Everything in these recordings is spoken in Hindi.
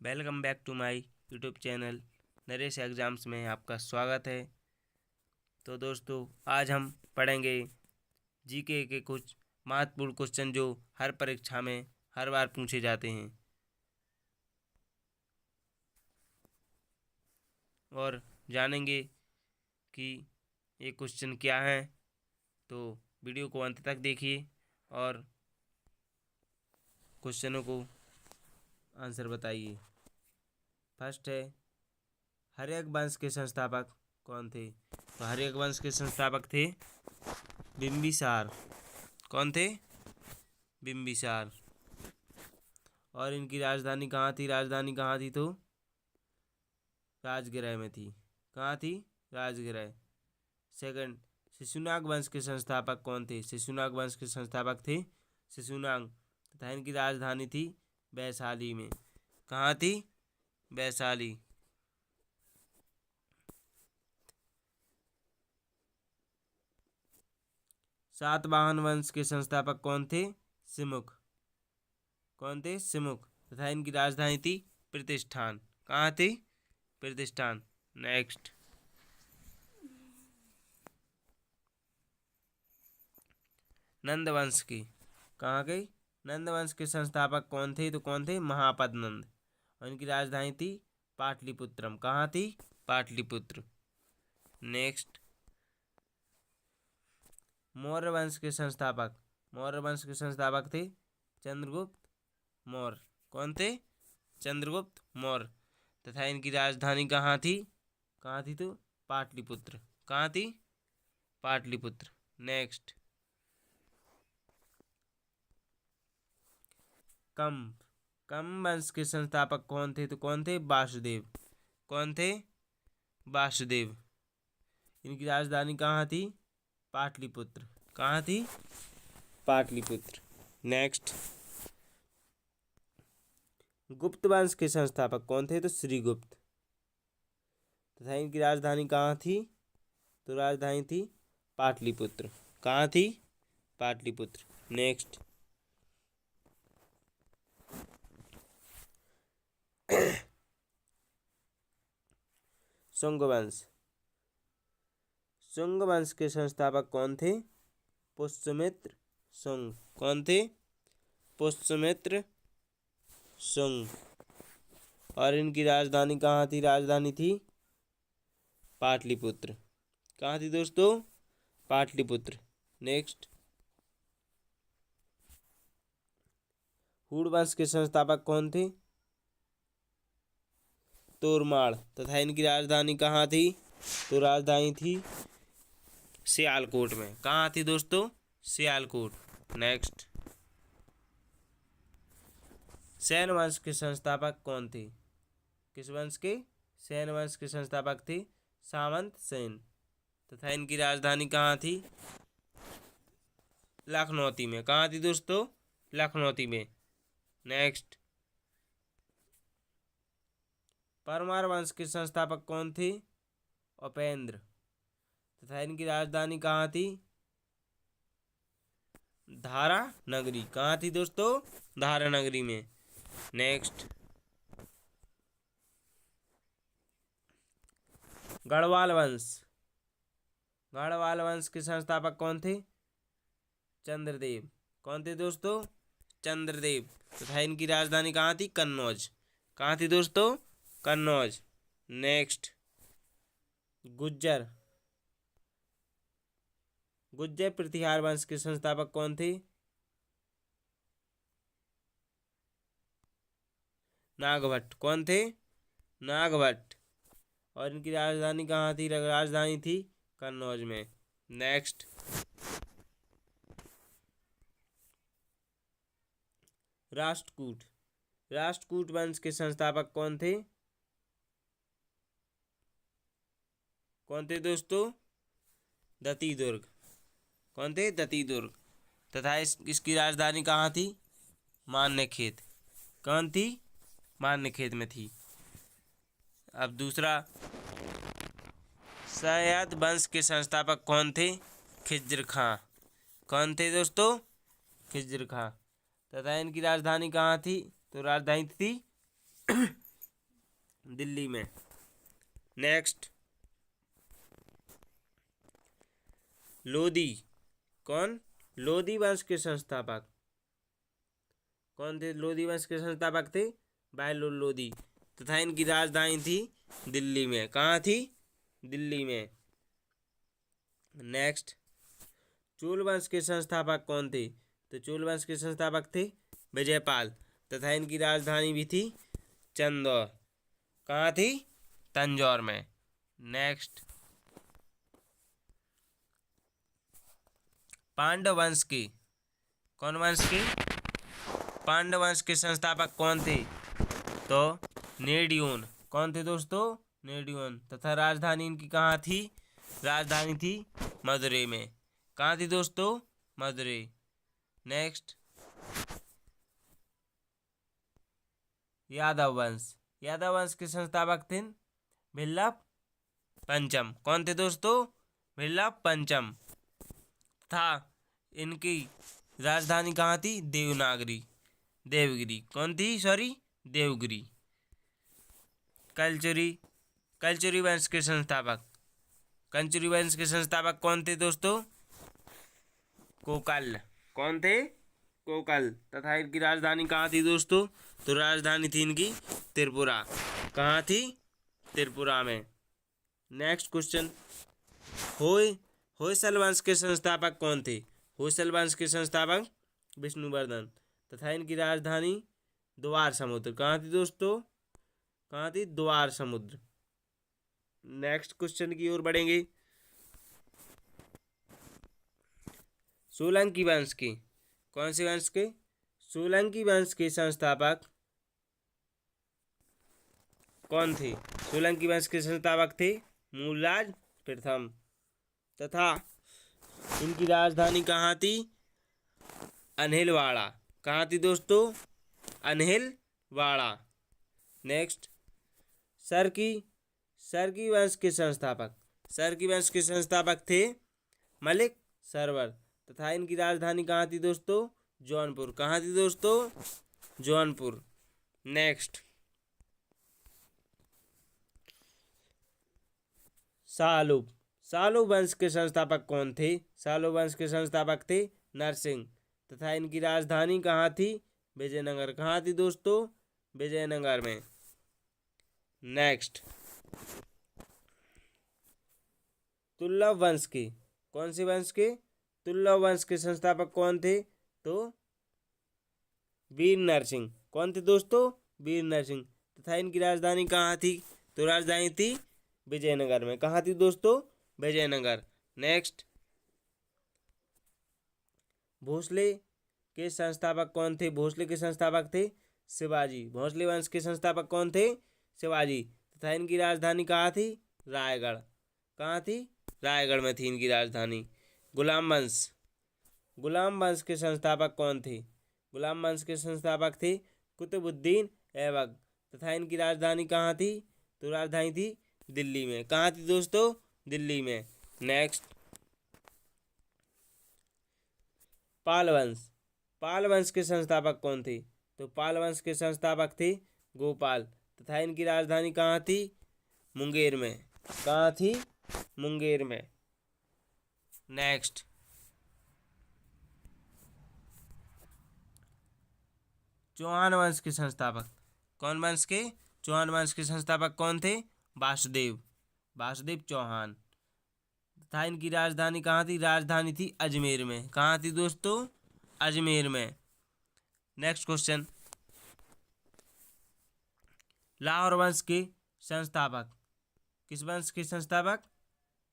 Welcome back to my YouTube channel Naresh exams में आपका स्वागत है। तो दोस्तों आज हम पढ़ेंगे जीके के कुछ महत्वपूर्ण क्वेश्चन जो हर परीक्षा में हर बार पूछे जाते हैं और जानेंगे कि ये क्वेश्चन क्या है। तो वीडियो को अंत तक देखिए और क्वेश्चनों को आंसर बताइए। फर्स्ट है, हर्यक वंश के संस्थापक कौन थे? तो हर्यक वंश के संस्थापक थे बिंबिसार। कौन थे? बिंबिसार। और इनकी राजधानी कहाँ थी? राजधानी कहाँ थी? तो राजगृह में थी। कहाँ थी? राजगृह। सेकंड, शिशुनाग वंश के संस्थापक कौन थे? शिशुनाग वंश के संस्थापक थे शिशुनाग तथा इनकी राजधानी थी वैशाली में। कहाँ थी? वैशाली। सातवाहन वंश के संस्थापक कौन थे? सिमुक। कौन थे? सिमुक तथा इनकी राजधानी थी प्रतिष्ठान। कहाँ थी? प्रतिष्ठान। नेक्स्ट, नंद वंश की कहाँ गई? नंद वंश के संस्थापक कौन थे? तो कौन थे? महापद नंद। और इनकी राजधानी थी पाटलिपुत्रम। कहाँ थी? पाटलिपुत्र। नेक्स्ट, मौर्य वंश के संस्थापक। मौर्य वंश के संस्थापक थे चंद्रगुप्त मौर्य। कौन थे? चंद्रगुप्त मौर्य तथा इनकी राजधानी कहाँ थी? कहाँ थी? तो पाटलिपुत्र। कहाँ थी? पाटलिपुत्र। नेक्स्ट, कंब। कंब वंश के संस्थापक कौन थे? तो कौन थे? वासुदेव। कौन थे? वासुदेव। इनकी राजधानी कहाँ थी? पाटलिपुत्र। कहाँ थी? पाटलिपुत्र। नेक्स्ट, गुप्त वंश के संस्थापक कौन थे? तो श्रीगुप्त तथा इनकी राजधानी कहाँ थी? तो राजधानी थी पाटलिपुत्र। कहाँ थी? पाटलिपुत्र। नेक्स्ट, शुंग वंश। शुंग वंश के संस्थापक कौन थे? पुष्यमित्र शुंग। कौन थे? पुष्यमित्र शुंग। और इनकी राजधानी कहाँ थी? राजधानी थी पाटलिपुत्र। कहाँ थी दोस्तों? पाटलिपुत्र। नेक्स्ट, हुड़ वंश के संस्थापक कौन थे? तोरमाड़ तथा इनकी राजधानी कहाँ थी? तो राजधानी थी सियालकोट में। कहाँ थी दोस्तों? सियालकोट। नेक्स्ट, सेन वंश के संस्थापक कौन थे? किस वंश के? सेन वंश के संस्थापक थे सामंत सेन तथा इनकी राजधानी कहाँ थी? लखनौती में। कहाँ थी दोस्तों? लखनौती में। नेक्स्ट, परमार वंश के संस्थापक कौन थे? उपेंद्र तथा इनकी राजधानी कहाँ थी? धारा नगरी। कहाँ थी दोस्तों? धारा नगरी में। नेक्स्ट, गढ़वाल वंश। गढ़वाल वंश के संस्थापक कौन थे? चंद्रदेव। कौन थे दोस्तों? चंद्रदेव तथा इनकी राजधानी कहाँ थी? कन्नौज। कहाँ थी दोस्तों? कन्नौज। नेक्स्ट, गुज्जर। गुज्जर प्रतिहार वंश के संस्थापक कौन थे? नागभट्ट। कौन थे? नागभट्ट। और इनकी राजधानी कहाँ थी? राजधानी थी कन्नौज में। नेक्स्ट, राष्ट्रकूट। राष्ट्रकूट वंश के संस्थापक कौन थे? कौन थे दोस्तों? दतिदुर्ग। कौन थे? दतिदुर्ग तथा इसकी राजधानी कहाँ थी? मान्यखेत। कौन थी? मान्यखेत में थी। अब दूसरा, सयाद वंश के संस्थापक कौन थे? खिज्र खां। कौन थे दोस्तों? खिज्र खां तथा इनकी राजधानी कहाँ थी? तो राजधानी थी दिल्ली में। नेक्स्ट, लोधी। कौन? लोधी वंश के संस्थापक कौन थे? लोधी वंश के संस्थापक थे बहलोल लोधी, तथा इनकी राजधानी थी दिल्ली में। कहाँ थी? दिल्ली में। नेक्स्ट, चोल वंश के संस्थापक कौन थे? तो चोल वंश के संस्थापक थे विजयपाल, तथा इनकी राजधानी भी थी चंदौर। कहाँ थी? तंजौर में। नेक्स्ट, पांडव वंश के कौन वंश के? पांडव वंश के संस्थापक कौन थे? तो नेडियोन। कौन थे दोस्तों? नेडियोन। तथा राजधानी इनकी कहाँ थी? राजधानी थी मदुरै में। कहाँ थी दोस्तों? मदुरै। नेक्स्ट, यादव वंश। यादव वंश के संस्थापक थे भिल्लभ पंचम। कौन थे दोस्तों? भिल्लभ पंचम। था इनकी राजधानी कहाँ थी? देवगिरी। कौन थी? सॉरी, देवगिरी। कलचुरी वंश के संस्थापक कौन थे दोस्तों? कोकल। कौन थे? कोकल। तथा इनकी राजधानी कहाँ थी दोस्तों? तो राजधानी थी इनकी त्रिपुरा। कहाँ थी? त्रिपुरा में। नेक्स्ट क्वेश्चन, होयसल वंश के संस्थापक कौन थे? होयसल वंश के संस्थापक विष्णुवर्धन, तथा इनकी राजधानी द्वार समुद्र। कहाँ थी दोस्तों? कहाँ थी? द्वार समुद्र। नेक्स्ट क्वेश्चन की ओर बढ़ेंगे। सोलंकी वंश के कौन से वंश के? सोलंकी वंश के संस्थापक कौन थे? सोलंकी वंश के संस्थापक थे मूलराज प्रथम, तथा इनकी राजधानी कहाँ थी? अनहिलवाड़ा। कहाँ थी दोस्तों? अनहिलवाड़ा। नेक्स्ट, सरकी वंश के संस्थापक थे मलिक सरवर, तथा इनकी राजधानी कहाँ थी दोस्तों? जौनपुर। कहाँ थी दोस्तों? जौनपुर। नेक्स्ट, सालुब वंश के संस्थापक कौन थे? सालुब वंश के संस्थापक थे नरसिंह, तथा इनकी राजधानी कहाँ थी? विजयनगर। कहाँ थी दोस्तों? विजयनगर में। नेक्स्ट, तुल्लभ वंश के कौन से वंश के? तुल्लभ वंश के संस्थापक कौन थे? तो वीर नरसिंह। कौन थे दोस्तों? वीर नरसिंह। तथा इनकी राजधानी कहाँ थी? तो राजधानी थी विजयनगर में। कहाँ थी दोस्तों? विजयनगर। नेक्स्ट, भोसले के संस्थापक कौन थे? भोसले के संस्थापक थे शिवाजी। भोसले वंश के संस्थापक कौन थे? शिवाजी, तथा इनकी राजधानी कहाँ थी? रायगढ़। कहाँ थी? रायगढ़ में थी इनकी राजधानी। गुलाम वंश के संस्थापक कौन थे? गुलाम वंश के संस्थापक थे कुतुबुद्दीन ऐबक, तथा इनकी राजधानी कहाँ थी? तो राजधानी थी दिल्ली में। कहाँ थी दोस्तों? दिल्ली में। नेक्स्ट, पाल वंश के संस्थापक कौन थे? तो पाल वंश के संस्थापक थे गोपाल, तथा इनकी राजधानी कहाँ थी? मुंगेर में। कहाँ थी? मुंगेर में। नेक्स्ट, चौहान वंश के संस्थापक कौन वंश के? चौहान वंश के संस्थापक कौन थे? वासुदेव चौहान, तथा इनकी राजधानी कहाँ थी? राजधानी थी अजमेर में। कहाँ थी दोस्तों? अजमेर में। नेक्स्ट क्वेश्चन, लाहौर वंश के संस्थापक किस वंश के संस्थापक?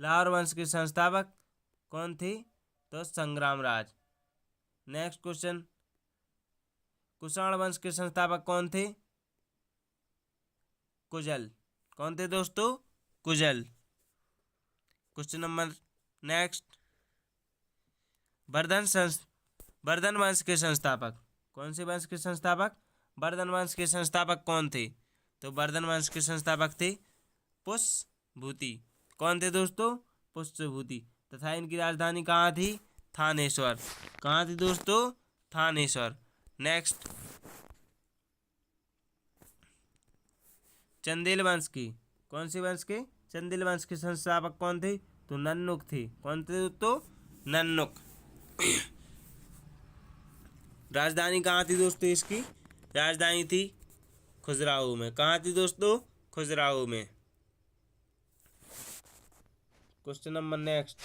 लाहौर वंश के संस्थापक कौन थे? तो संग्रामराज। नेक्स्ट क्वेश्चन, कुषाण वंश के संस्थापक कौन थे? कुजल। कौन थे दोस्तों? Kuzhal. Question number next, Vardhan वंश के संस्थापक कौन से वंश के संस्थापक? वर्धन वंश के संस्थापक कौन थे? तो वर्धन वंश के संस्थापक थे पुष्यभूति। कौन थे दोस्तों? पुष्यभूति, तथा इनकी राजधानी कहाँ थी? थानेश्वर। कहाँ थी दोस्तों? थानेश्वर। नेक्स्ट, चंदेल वंश की। कौन सी वंश के? चंदेल वंश के संस्थापक कौन थे? तो नन्नुक थी। कौन थे दोस्तों? नन्नुक। राजधानी कहाँ थी दोस्तों इसकी? राजधानी थी खजुराहो में। कहाँ थी दोस्तों? खजुराहो में। क्वेश्चन नंबर नेक्स्ट,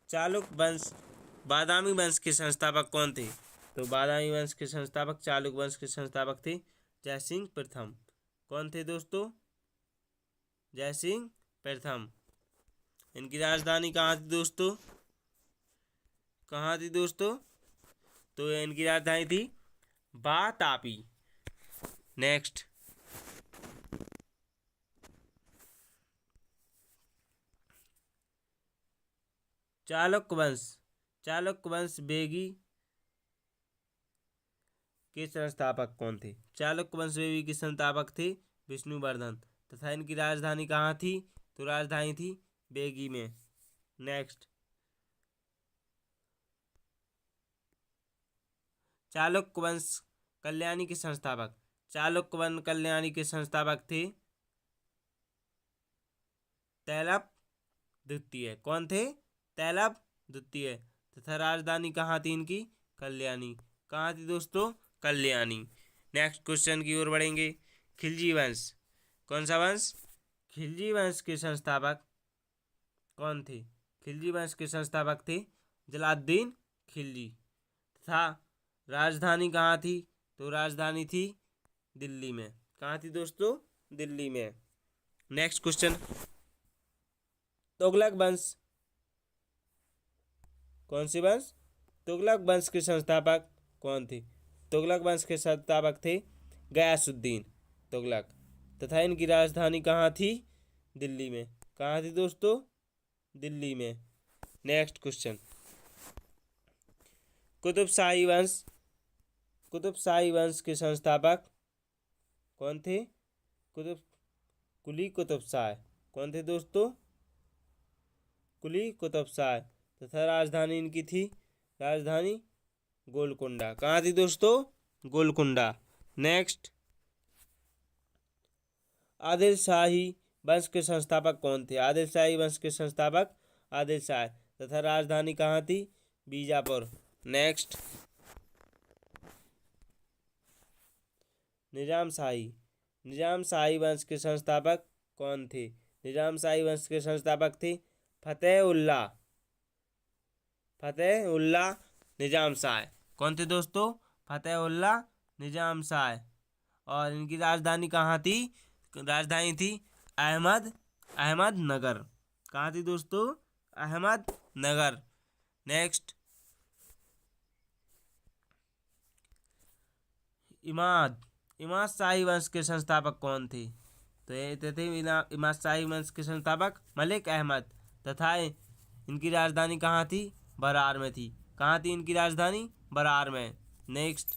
चालुक वंश बादामी वंश के संस्थापक कौन थे? तो बादामी वंश के संस्थापक, चालुक वंश के संस्थापक थे जयसिंह प्रथम। कौन थे दोस्तों? जयसिंह प्रथम। इनकी राजधानी कहाँ थी दोस्तों? कहाँ थी दोस्तों? तो इनकी राजधानी थी वातापी। नेक्स्ट, चालुक्य वंश बेगी के संस्थापक कौन थे? चालुक्य वंश बेगी के संस्थापक थे विष्णुवर्धन। तथा इनकी राजधानी कहाँ थी? तो राजधानी थी बेगी में। नेक्स्ट, चालुक्य वंश कल्याणी के संस्थापक, चालुक्य वंश कल्याणी के संस्थापक थे तैलप द्वितीय। कौन थे? तैलप द्वितीय। तथा राजधानी कहाँ थी इनकी? कल्याणी। कहाँ थी दोस्तों? कल्याणी। नेक्स्ट क्वेश्चन की ओर बढ़ेंगे। खिलजी वंश, कौन सा वंश? खिलजी वंश के संस्थापक कौन थे? खिलजी वंश के संस्थापक थे जलालुद्दीन खिलजी। तथा राजधानी कहाँ थी? तो राजधानी थी दिल्ली में। कहाँ थी दोस्तों? दिल्ली में। नेक्स्ट क्वेश्चन, तुगलक वंश, कौन सी वंश? तुगलक वंश के संस्थापक कौन थे? तुगलक वंश के संस्थापक थे गयासुद्दीन तुगलक। तथा इनकी राजधानी कहाँ थी? दिल्ली में। कहाँ थी दोस्तों? दिल्ली में। नेक्स्ट क्वेश्चन, कुतुबशाही वंश, कुतुबशाही वंश के संस्थापक कौन थे? कुली कुतुब शाह। कौन थे दोस्तों? कुली कुतुब शाह। तथा राजधानी इनकी थी, राजधानी गोलकुंडा। कहाँ थी दोस्तों? गोलकुंडा। नेक्स्ट, आदिल शाही वंश के संस्थापक कौन थे? आदिल शाही वंश के संस्थापक आदिल शाह। तथा राजधानी कहाँ थी? बीजापुर। नेक्स्ट, निजाम शाही, निजाम शाही वंश के संस्थापक कौन थे? निजाम शाही वंश के संस्थापक थे फतेहुल्ला, फतेहुल्ला निजाम शाह। कौन थे दोस्तों? फतेहुल्ला निजाम शाह। और इनकी राजधानी कहाँ थी? राजधानी थी अहमदनगर। कहाँ थी दोस्तों? अहमदनगर। नेक्स्ट, इमाद शाही वंश के संस्थापक कौन थे? तो ये थे इमाद शाही वंश के संस्थापक मलिक अहमद। तथा इनकी राजधानी कहाँ थी? बरार में थी। कहाँ थी इनकी राजधानी? बरार में। नेक्स्ट,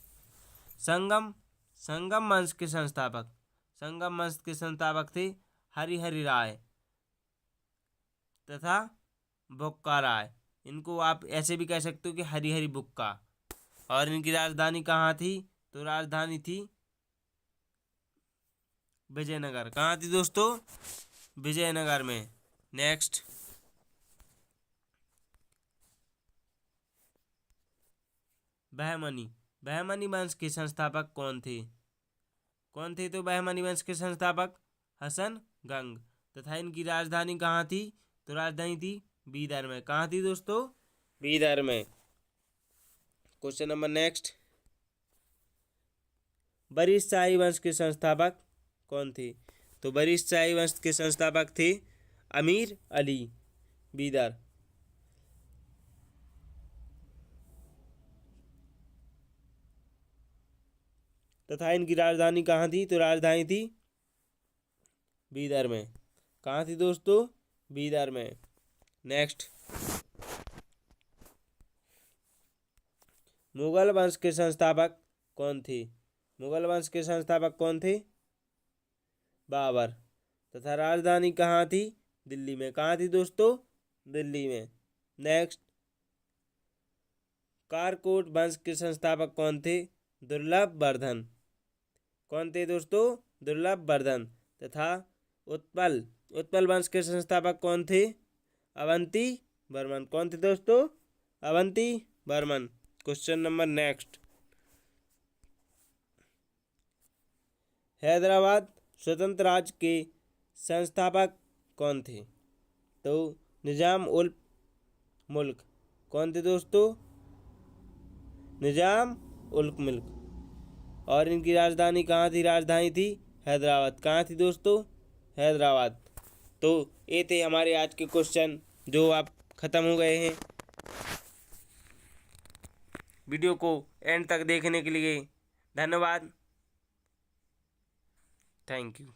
संगम वंश के संस्थापक, संगम वंश के संस्थापक थे हरिहरि राय तथा बुक्का राय। इनको आप ऐसे भी कह सकते हो कि हरिहरि बुक्का। और इनकी राजधानी कहाँ थी? तो राजधानी थी विजयनगर। कहाँ थी दोस्तों? विजयनगर में। नेक्स्ट, बहमनी वंश के संस्थापक कौन थे? कौन थे तो बहमनी वंश के संस्थापक? हसन गंग। तथा इनकी राजधानी कहाँ थी? तो राजधानी थी बीदर में। कहाँ थी दोस्तों? बीदर में। क्वेश्चन नंबर नेक्स्ट, वरिष्ठ शाही वंश के संस्थापक कौन थे? तो वरिष्ठ शाही वंश के संस्थापक थे अमीर अली बीदर। तथा इनकी राजधानी कहाँ थी? तो राजधानी थी बीदर में। कहाँ थी दोस्तों? बीदर में। नेक्स्ट, मुगल वंश के संस्थापक कौन थे? मुगल वंश के संस्थापक कौन थे? बाबर। तथा राजधानी कहाँ थी? दिल्ली में। कहाँ थी दोस्तों? दिल्ली में। नेक्स्ट, कारकोट वंश के संस्थापक कौन थे? दुर्लभ वर्धन। कौन थे दोस्तों? दुर्लभ वर्धन। तथा उत्पल वंश के संस्थापक कौन थे? अवंती वर्मन। कौन थे दोस्तों? Avanti Varman. Question number next. Hyderabad स्वतंत्र राज्य के संस्थापक कौन थे? तो निजाम उल मुल्क। कौन थे दोस्तों? निजाम उल मुल्क। और इनकी राजधानी कहाँ थी? राजधानी थी हैदराबाद। कहाँ थी दोस्तों? हैदराबाद। तो ये थे हमारे आज के क्वेश्चन जो आप ख़त्म हो गए हैं। वीडियो को एंड तक देखने के लिए धन्यवाद। Thank you.